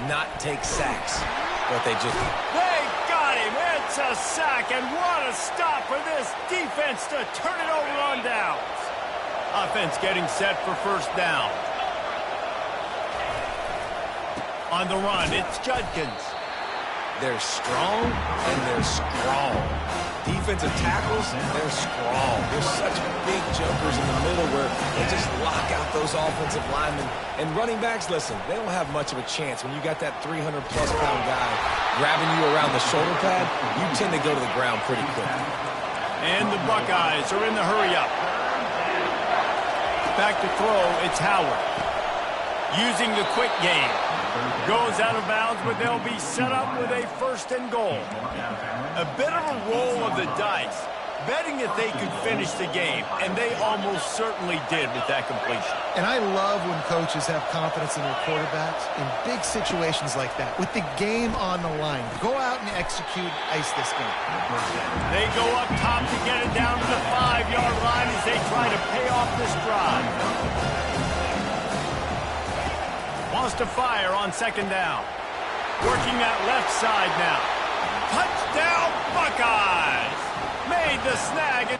not take sacks. But they got him. It's a sack, and what a stop for this defense to turn it over on downs. Offense getting set for 1st down. On the run, it's Judkins. They're strong, and they're strong. Defensive tackles, they're strong. They're such big jumpers in the middle where they just lock out those offensive linemen. And running backs, listen, they don't have much of a chance. When you got that 300-plus pound guy grabbing you around the shoulder pad, you tend to go to the ground pretty quickly. And the Buckeyes are in the hurry-up. Back to throw, it's Howard. Using the quick game. Goes out of bounds, but they'll be set up with a 1st and goal. A bit of a roll of the dice, betting that they could finish the game, and they almost certainly did with that completion. And I love when coaches have confidence in their quarterbacks in big situations like that. With the game on the line, go out and execute, ice this game. They go up top to get it down to the 5-yard line as they try to pay off this drive. Wants to fire on 2nd down. Working that left side now. Touchdown, Buckeyes! Made the snag.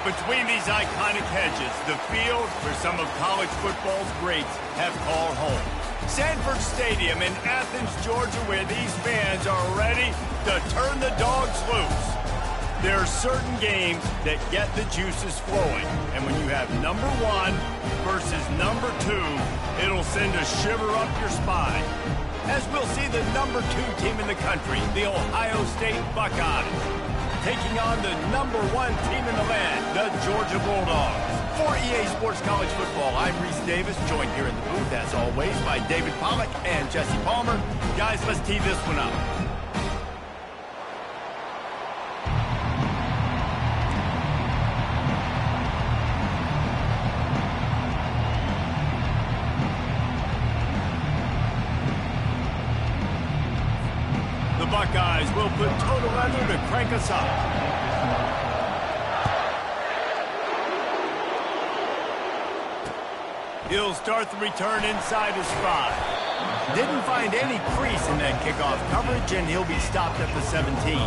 between these iconic hedges, the field where some of college football's greats have called home. Sanford Stadium in Athens, Georgia, where these fans are ready to turn the dogs loose. There are certain games that get the juices flowing, and when you have number 1 versus number 2, it'll send a shiver up your spine. As we'll see the number 2 team in the country, the Ohio State Buckeyes, taking on the number 1 team in the land, the Georgia Bulldogs. For EA Sports College Football, I'm Reese Davis, joined here in the booth, as always, by David Pollack and Jesse Palmer. Guys, let's tee this one up. The Buckeyes will put total leather to crank us up. He'll start the return inside his 5. Didn't find any crease in that kickoff coverage, and he'll be stopped at the 17.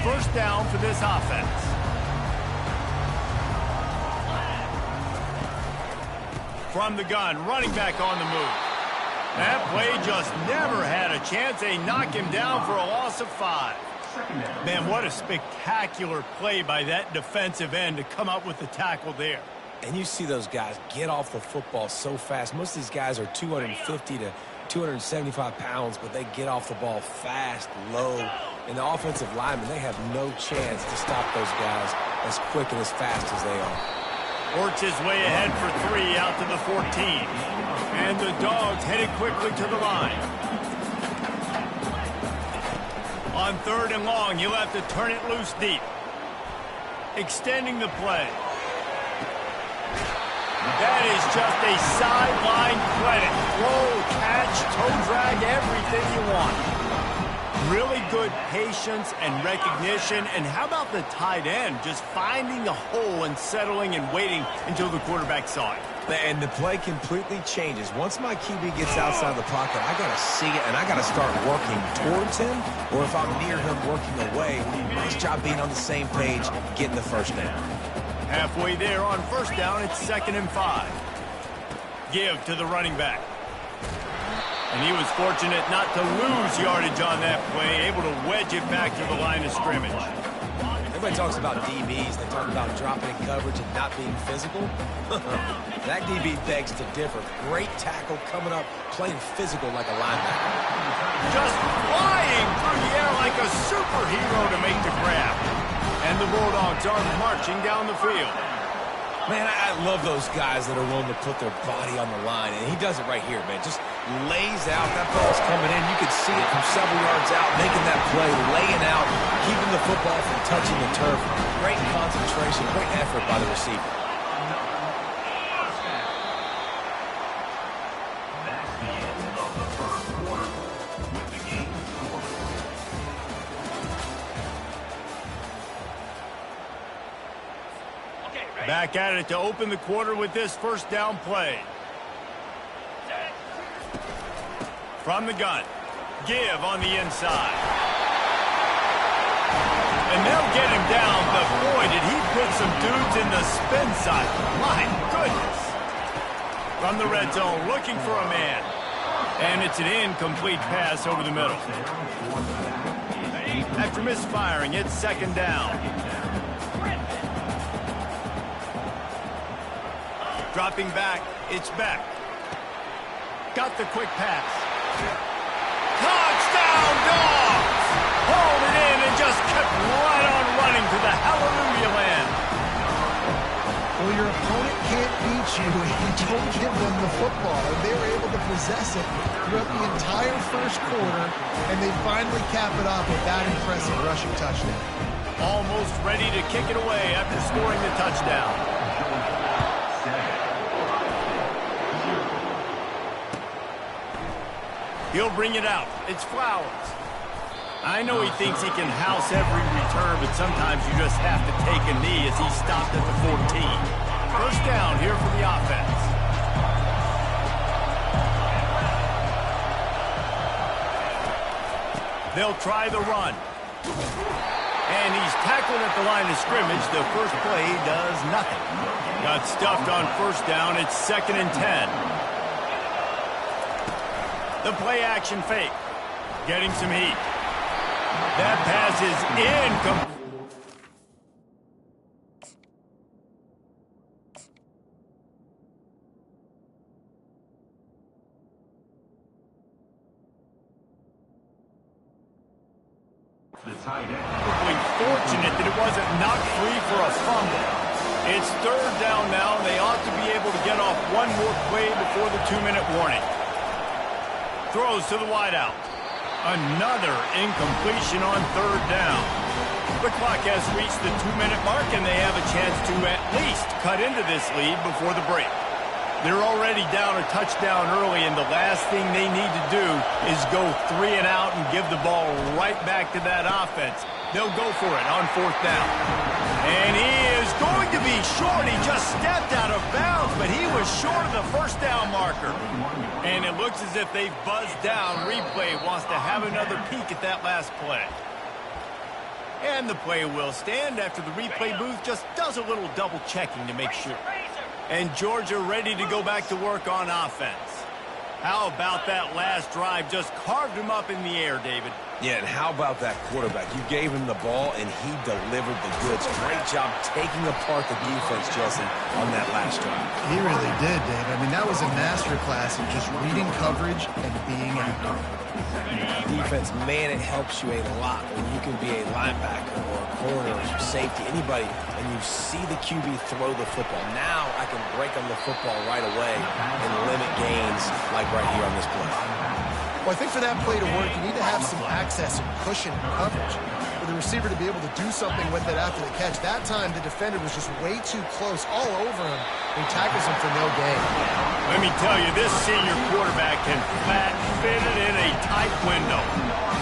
First down for this offense. From the gun, running back on the move. That play just never had a chance. They knock him down for a loss of 5. Man, what a spectacular play by that defensive end to come up with the tackle there. And you see those guys get off the football so fast. Most of these guys are 250 to 275 pounds, but they get off the ball fast, low. And the offensive linemen, they have no chance to stop those guys as quick and as fast as they are. Works his way ahead for 3 out to the 14. And the Dogs headed quickly to the line. On 3rd and long, he'll have to turn it loose deep. Extending the play. That is just a sideline credit. Throw, catch, toe drag, everything you want. Really good patience and recognition. And how about the tight end just finding the hole and settling and waiting until the quarterback saw it? And the play completely changes. Once my QB gets outside the pocket, I got to see it, and I got to start working towards him, or if I'm near him working away, nice job being on the same page, getting the first down. Halfway there on first down, it's 2nd and 5. Give to the running back. And he was fortunate not to lose yardage on that play, able to wedge it back to the line of scrimmage. Everybody talks about DBs. They talk about dropping in coverage and not being physical. That DB begs to differ. Great tackle coming up, playing physical like a linebacker. Just flying through the air like a superhero to make the grab. And the Bulldogs are marching down the field. Man, I love those guys that are willing to put their body on the line, and he does it right here, man. Just lays out. That ball's coming in. You can see it from several yards out, making that play, laying out, keeping the football from touching the turf. Great concentration, great effort by the receiver. That's the end of the first quarter with the game score. Back at it to open the quarter with this first down play. From the gun. Give on the inside. And they'll get him down, but boy, did he put some dudes in the spin cycle. My goodness. From the red zone, looking for a man. And it's an incomplete pass over the middle. After misfiring, it's 2nd down. Dropping back, it's Beck. Got the quick pass. Touchdown, Dogs! Hauled it in and just kept right on running to the hallelujah land. Well, your opponent can't beat you if you don't give them the football. And they were able to possess it throughout the entire first quarter, and they finally cap it off with that impressive rushing touchdown. Almost ready to kick it away after scoring the touchdown. He'll bring it out. It's Flowers. I know he thinks he can house every return, but sometimes you just have to take a knee as he stopped at the 14. First down here for the offense. They'll try the run. And he's tackled at the line of scrimmage. The first play does nothing. Got stuffed on first down. It's 2nd and 10. The play action fake. Getting some heat. That pass is incomplete. Fortunate that it wasn't knocked free for a fumble. It's 3rd down now, and they ought to be able to get off one more play before the 2-minute warning. Throws to the wideout. Another incompletion on 3rd down. The clock has reached the 2-minute mark, and they have a chance to at least cut into this lead before the break. They're already down a touchdown early, and the last thing they need to do is go 3 and out and give the ball right back to that offense. They'll go for it on 4th down. And he is going to be short. He just stepped out of bounds, but he was short of the first down marker. And it looks as if they've buzzed down. Replay wants to have another peek at that last play. And the play will stand after the replay booth just does a little double checking to make sure. And Georgia ready to go back to work on offense. How about that last drive? Just carved him up in the air, David. Yeah, and how about that quarterback? You gave him the ball, and he delivered the goods. Great job taking apart the defense, Jesse, on that last drive. He really did, Dave. I mean, that was a masterclass in just reading coverage and being accurate. Defense, man, it helps you a lot when you can be a linebacker or a corner or safety, anybody, and you see the QB throw the football. Now I can break on the football right away and limit gains like right here on this play. Well, I think for that play to work, you need to have some access and cushion and coverage for the receiver to be able to do something with it after the catch. That time, the defender was just way too close, all over him, and he tackles him for no gain. Let me tell you, this senior quarterback can flat fit it in a tight window.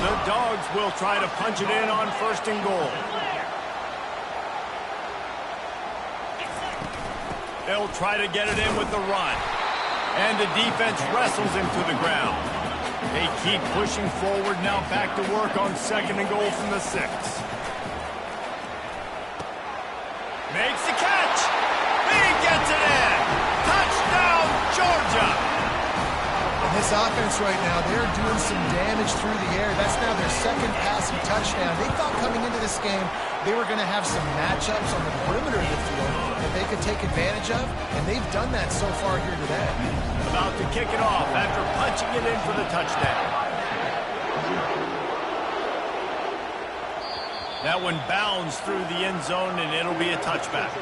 The Dogs will try to punch it in on 1st and goal. They'll try to get it in with the run. And the defense wrestles him to the ground. They keep pushing forward, now back to work on 2nd and goal from the 6. Makes the catch. He gets it in. Touchdown, Georgia. And this offense right now, they're doing some damage through the air. That's now their 2nd passing touchdown. They thought coming into this game they were going to have some matchups on the perimeter of the field that they could take advantage of, and they've done that so far here today. About to kick it off after punching it in for the touchdown. That one bounds through the end zone, and it'll be a touchback.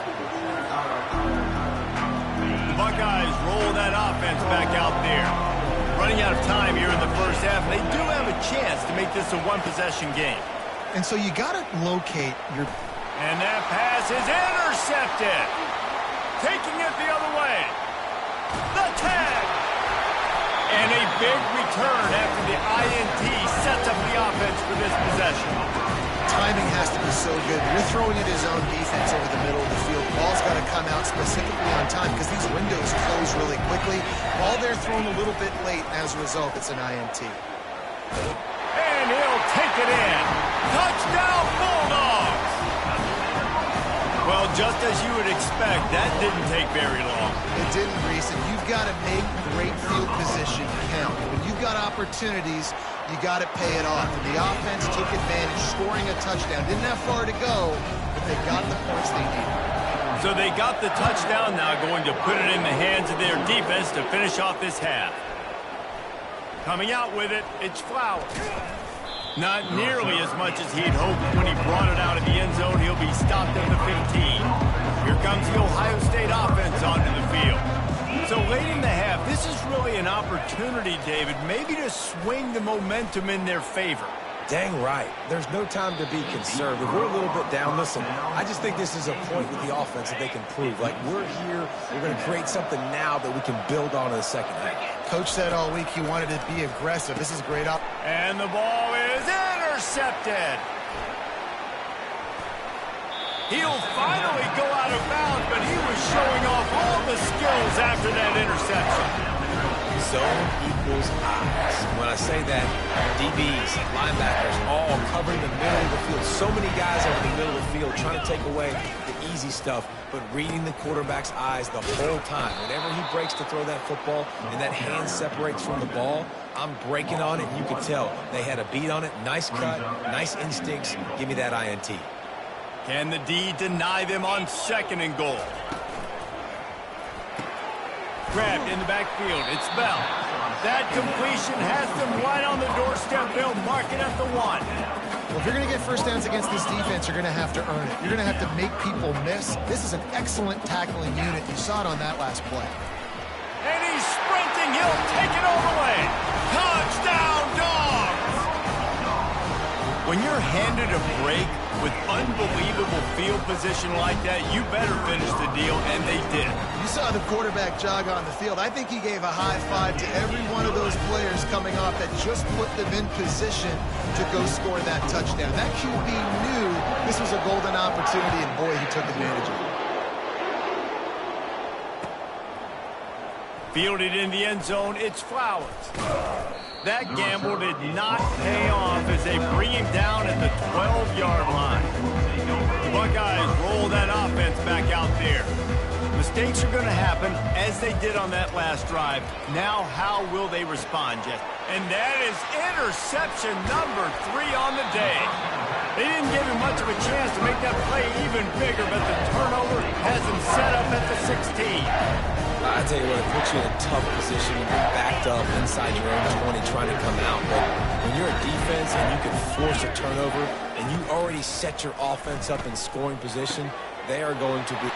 The Buckeyes roll that offense back out there. Running out of time here in the first half. They do have a chance to make this a one-possession game. And so you got to locate your... And that pass is intercepted. Taking it the other way. The tag. And a big return after the INT sets up the offense for this possession. Timing has to be so good. You're throwing at his own defense over the middle of the field. Ball's got to come out specifically on time because these windows close really quickly. Ball there thrown a little bit late, and as a result, it's an INT. And he'll take it in. Touchdown, Bulldogs! Well, just as you would expect, that didn't take very long. It didn't, Reese, and you've got to make great field position count. When you've got opportunities, you got to pay it off. And the offense took advantage, scoring a touchdown. Didn't have far to go, but they got the points they needed. So they got the touchdown now, going to put it in the hands of their defense to finish off this half. Coming out with it, it's Flowers. Not nearly as much as he'd hoped when he brought it out of the end zone. He'll be stopped at the 15. Here comes the Ohio State offense onto the field. So late in the half, this is really an opportunity, David, maybe to swing the momentum in their favor. Dang right. There's no time to be conservative. We're a little bit down. Listen, I just think this is a point with the offense that they can prove. Like, we're here, we're going to create something now that we can build on in the second half. Coach said all week he wanted to be aggressive. This is a great And the ball is intercepted. He'll finally go out of bounds, but he was showing off all the skills after that interception. Zone equals eyes. When I say that, DBs, linebackers, covering the middle of the field. So many guys over the middle of the field trying to take away the easy stuff, but reading the quarterback's eyes the whole time. Whenever he breaks to throw that football and that hand separates from the ball, I'm breaking on it. You could tell they had a beat on it. Nice cut, nice instincts. Give me that INT. Can the D deny them on 2nd and goal? Grabbed in the backfield. It's Bell. That completion has them right on the doorstep. They'll mark it at the 1. Well, if you're going to get first downs against this defense, you're going to have to earn it. You're going to have to make people miss. This is an excellent tackling unit. You saw it on that last play. And he's sprinting. He'll take it all the way. Touchdown, Dogs! When you're handed a break with unbelievable field position like that, you better finish the deal, and they did. You saw the quarterback jog on the field. I think he gave a high five to every one of those players coming off that just put them in position to go score that touchdown. That QB knew this was a golden opportunity, and boy, he took advantage of it. Fielded in the end zone, it's Flowers. That gamble did not pay off as they bring him down at the 12-yard line. The Buckeyes roll that offense back out there. Mistakes are going to happen, as they did on that last drive. Now, how will they respond, Jeff? And that is interception number 3 on the day. They didn't give him much of a chance to make that play even bigger, but the turnover has him set up at the 16. I tell you what, it puts you in a tough position. You're backed up inside your own 20 trying to come out. But when you're a defense and you can force a turnover and you already set your offense up in scoring position, they are going to be...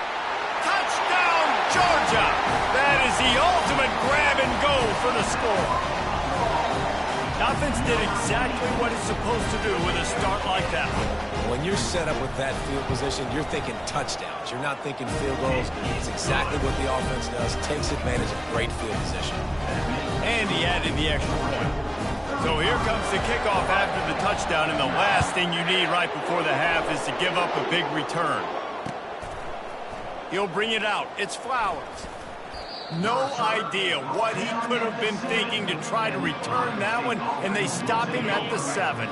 Touchdown, Georgia! That is the ultimate grab and go for the score. The offense did exactly what it's supposed to do with a start like that. When you're set up with that field position, you're thinking touchdowns. You're not thinking field goals. It's exactly what the offense does. Takes advantage of great field position. And he added the extra point. So here comes the kickoff after the touchdown, and the last thing you need right before the half is to give up a big return. He'll bring it out. It's Flowers. No idea what he could have been thinking to try to return that one, and they stop him at the 7.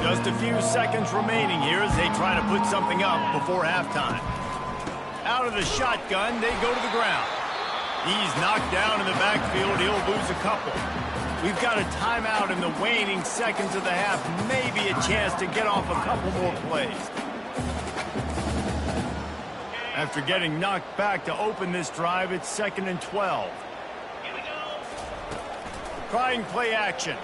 Just a few seconds remaining here as they try to put something up before halftime. Out of the shotgun, they go to the ground. He's knocked down in the backfield. He'll lose a couple. We've got a timeout in the waning seconds of the half. Maybe a chance to get off a couple more plays. After getting knocked back to open this drive, it's 2nd and 12. Trying play action.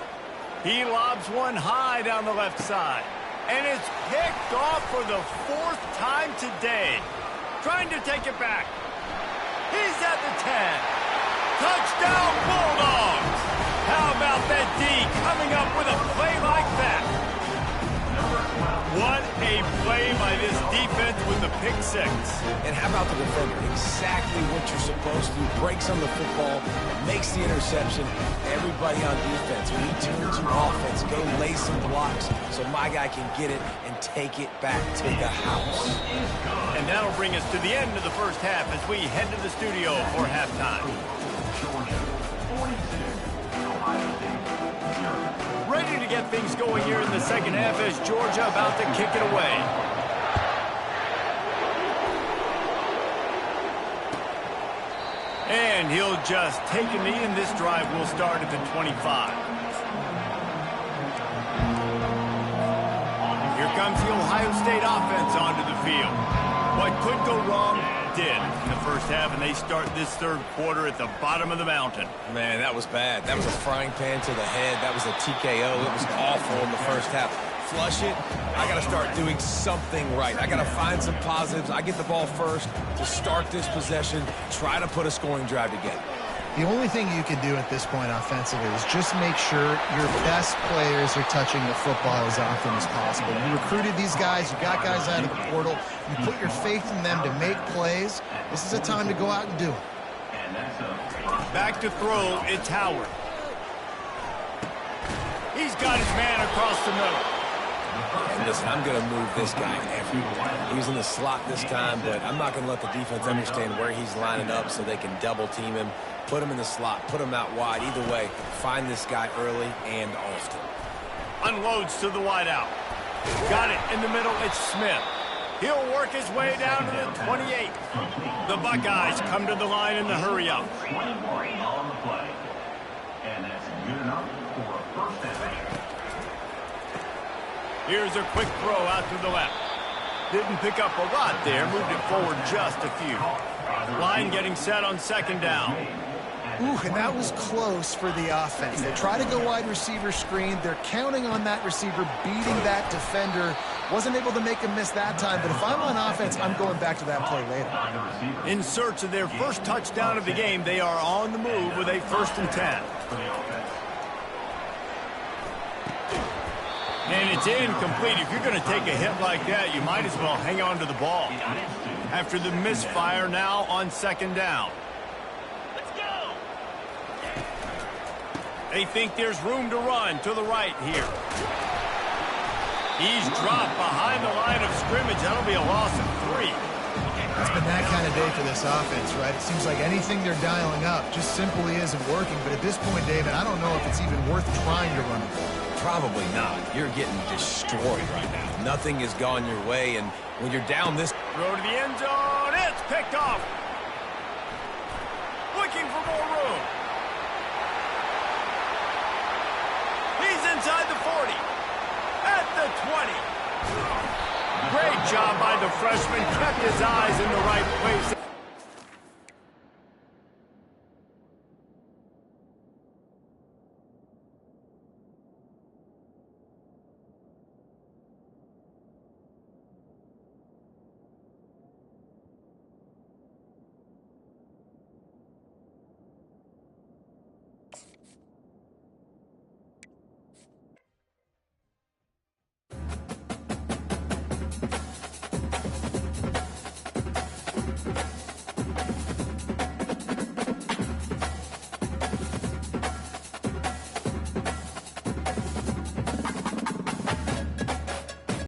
He lobs one high down the left side. And it's picked off for the 4th time today. Trying to take it back. He's at the 10. Touchdown, Bulldogs! How about that D coming up with a play like that? What a play by this defense with the pick 6. And how about the defender? Exactly what you're supposed to do. Breaks on the football, makes the interception. Everybody on defense, when he turns you offense, go lay some blocks so my guy can get it and take it back to the house. And that'll bring us to the end of the first half as we head to the studio for halftime. Ready to get things going here in the second half as Georgia about to kick it away. And he'll just take a knee, and this drive will start at the 25. Here comes the Ohio State offense onto the field. What could go wrong did in the first half, and they start this third quarter at the bottom of the mountain. Man, that was bad. That was a frying pan to the head. That was a TKO. It was awful in the first half. Flush it. I got to start doing something right. I got to find some positives. I get the ball first to start this possession, try to put a scoring drive together. The only thing you can do at this point offensively is just make sure your best players are touching the football as often as possible. You recruited these guys. You got guys out of the portal. You put your faith in them to make plays. This is a time to go out and do it. Back to throw, it's Howard. He's got his man across the middle. And listen, I'm going to move this guy everywhere. He was in the slot this time, but I'm not going to let the defense understand where he's lining up so they can double team him. Put him in the slot, put him out wide. Either way, find this guy early and often. Unloads to the wide out. Got it in the middle. It's Smith. He'll work his way down to the 28. The Buckeyes come to the line in the hurry-up. 21 on the play. And that's good enough for a first down. Here's a quick throw out to the left. Didn't pick up a lot there. Moved it forward just a few. Line getting set on second down. Ooh, and that was close for the offense. They try to go wide receiver screen. They're counting on that receiver beating that defender. Wasn't able to make him miss that time, but if I'm on offense, I'm going back to that play later. In search of their first touchdown of the game, they are on the move with a 1st and 10. And it's incomplete. If you're going to take a hit like that, you might as well hang on to the ball. After the misfire, now on second down. They think there's room to run to the right here. He's dropped behind the line of scrimmage. That'll be a loss of 3. It's been that kind of day for this offense, right? It seems like anything they're dialing up just simply isn't working. But at this point, David, I don't know if it's even worth trying to run the ball. Probably not. You're getting destroyed right now. Nothing has gone your way, and when you're down this... Throw to the end zone. It's picked off. Looking for more room. He's inside the 40. At the 20. Great job by the freshman. Kept his eyes in the right place.